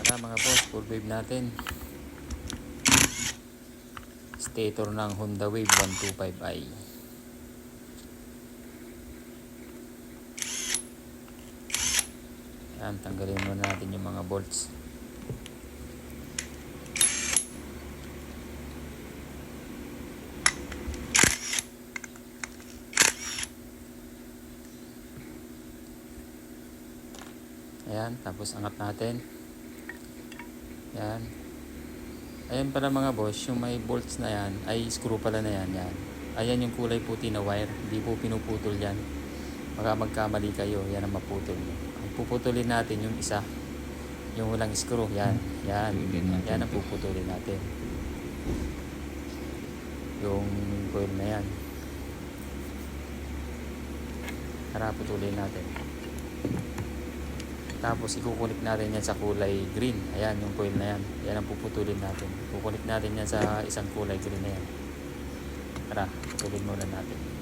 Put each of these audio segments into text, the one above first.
Yan mga boss, full wave natin. Stator ng Honda Wave 125i. Yan, tanggalin muna natin yung mga bolts. Ayan, tapos angat natin. Yan. Ayan pala mga boss, yung may bolts na yan, ay screw pala na yan. Yan. Ayan yung kulay puti na wire. Hindi po pinuputol yan. Baka magkamali kayo, yan ang maputol nyo. Ang puputulin natin yung isa. Yung walang screw, yan. Yan. Yan ang puputulin natin. Yung coil na yan. Tara, putulin natin. Tapos ikukunik natin yan sa kulay green. Ayan yung coil na yan. Yan ang puputulin natin. Kukunik natin yan sa isang kulay green na yan. Tara, putulin muna natin.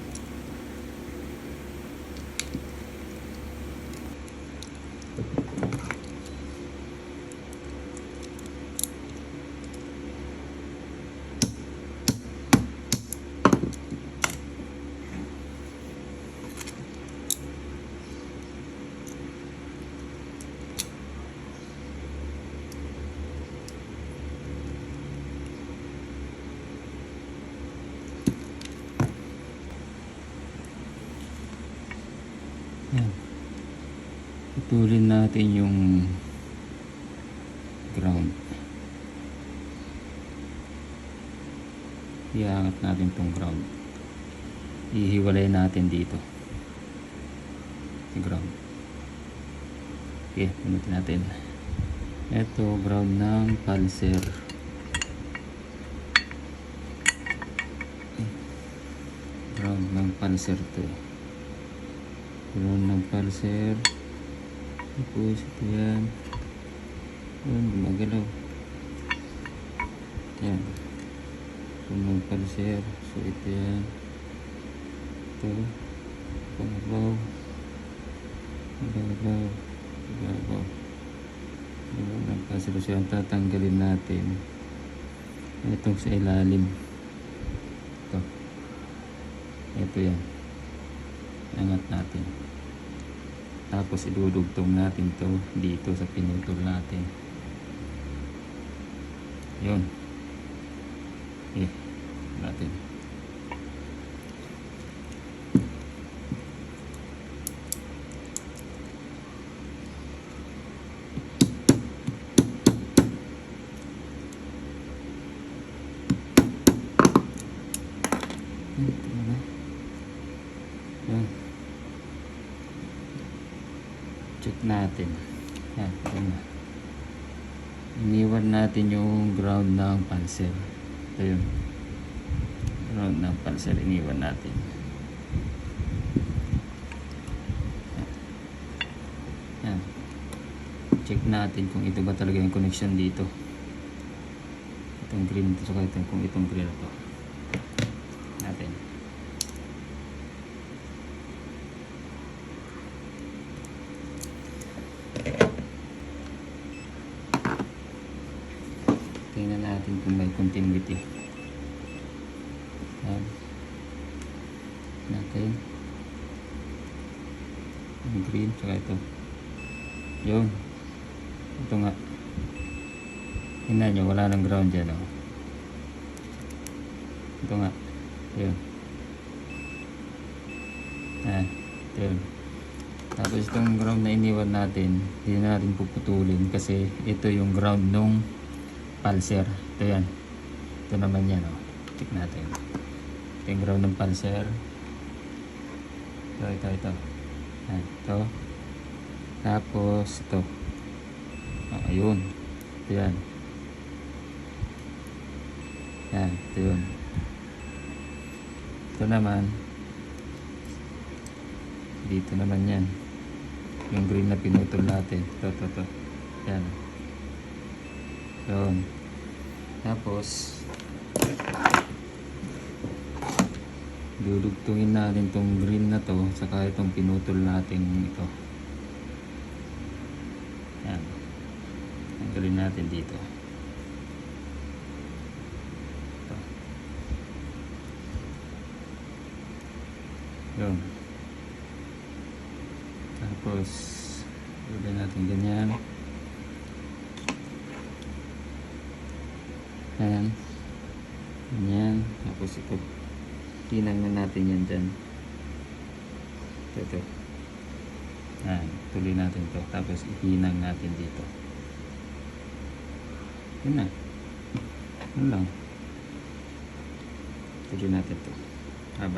Yan. Putulin natin yung ground. Iangat natin tong ground. Ihiwalay natin dito. Yung ground. Okay, pinutin natin. Ito, ground ng pulser. Ground ng pulser to. Ground ng pulser. Tapos ito yan. Yan, gumagalaw. Yan. Ground ng pulser. So ito yan. Ito. Pangalaw. Pangalaw. Pangalaw. Ground ng pulser. So yan, tatanggalin natin. Itong sa ilalim. Ito. Ito yan. Angat natin. Tapos idudugtong natin to dito sa pinutol natin. Yun. Natin. Yan. Check natin. Yan, ito na. Iniwan natin yung ground ng pulser. Ito yun. Ground ng pulser, iniwan natin. Yan. Check natin kung ito ba talaga yung connection dito. Itong green ito, saka ito, kung itong green ito. Natin. Tingnan natin kung may continuity. Yan. Natin. Yung green, saka ito. Yun. Ito nga. Tingnan nyo, wala nang ground dyan. Oh. Ito nga. Yun. Yun. Tapos itong ground na iniwan natin, hindi na natin puputulin kasi ito yung ground nung pulser. Ito yan. Ito naman yan. Oh. Check natin. Ito yung ground ng pulser. Ito. Ito. Tapos ito. Ayun. Ito yan. Yan. Ito yun. Ito naman. Dito naman yan. Yung green na pinutol natin. Ito. Yan. Yun. Tapos dudugtungin natin tong green na to saka itong pinutol natin ito. Yan. tuloy natin dito. Ito. Yun. Tapos tuloy natin ganyan. Ayan. Ganyan. Tapos ito. Hinang na natin yan dyan. Ito. Ayan. Tuloy natin to. Tapos ihinang natin dito. Yun na. Yun lang. Tuloy natin to. Haba.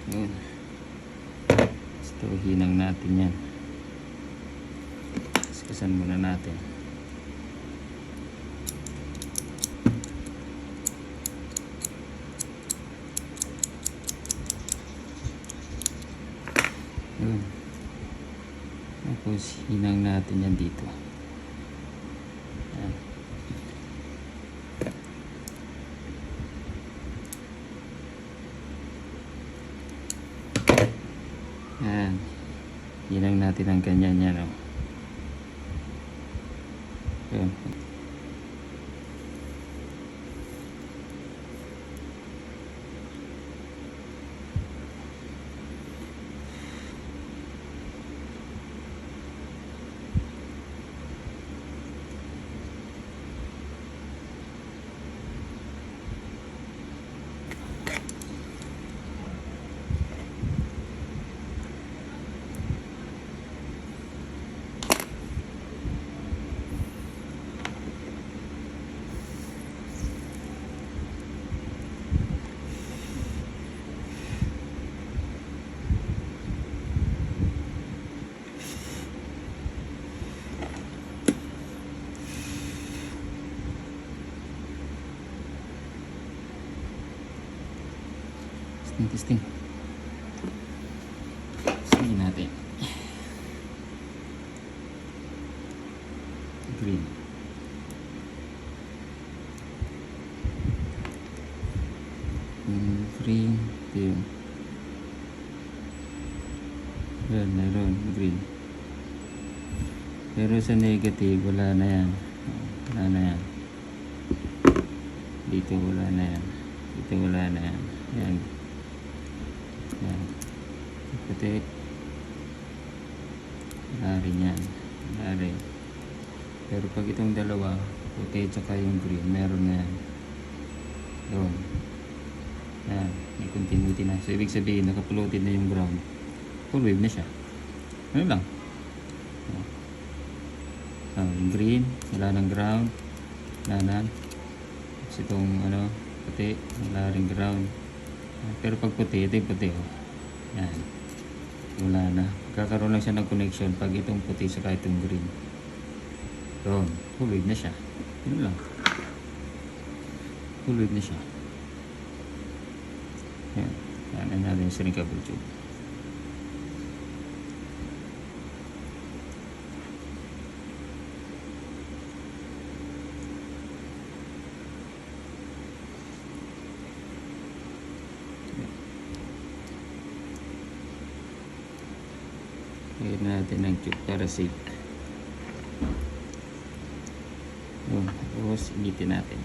Yun. Ito, hinang natin yan. Kasan muna natin. Yun. Tapos hinang natin yan dito. Yan. Yan. Hinang natin ang ganyan yan, oh. Yun. Testing. Sige natin. Green. Green. Yun. Meron. Green. Pero sa negative, wala na yan. Wala na yan. Dito wala na yan. Dito wala na yan. Yan. Yan. Puti. Wala rin yan. Wala rin. Pero pag itong dalawa, puti tsaka yung green, meron na yan. Yun. Yan. May continuity na. So, ibig sabihin, nakapulutin na yung ground. Full wave na siya. Ano lang. Yung green, wala ng ground. Wala na. Tapos itong puti, wala rin ground. Pero pag puti, ito yung puti. Oh. Yan. Wala na. Kakaroon lang siya ng connection pag itong puti saka itong green. Yun. Full wave na siya. Yun lang. Full wave na siya. Yan. Yan natin yung shrinkable tube. Lagyan natin ng tube para safe. Yun. Tapos initin natin.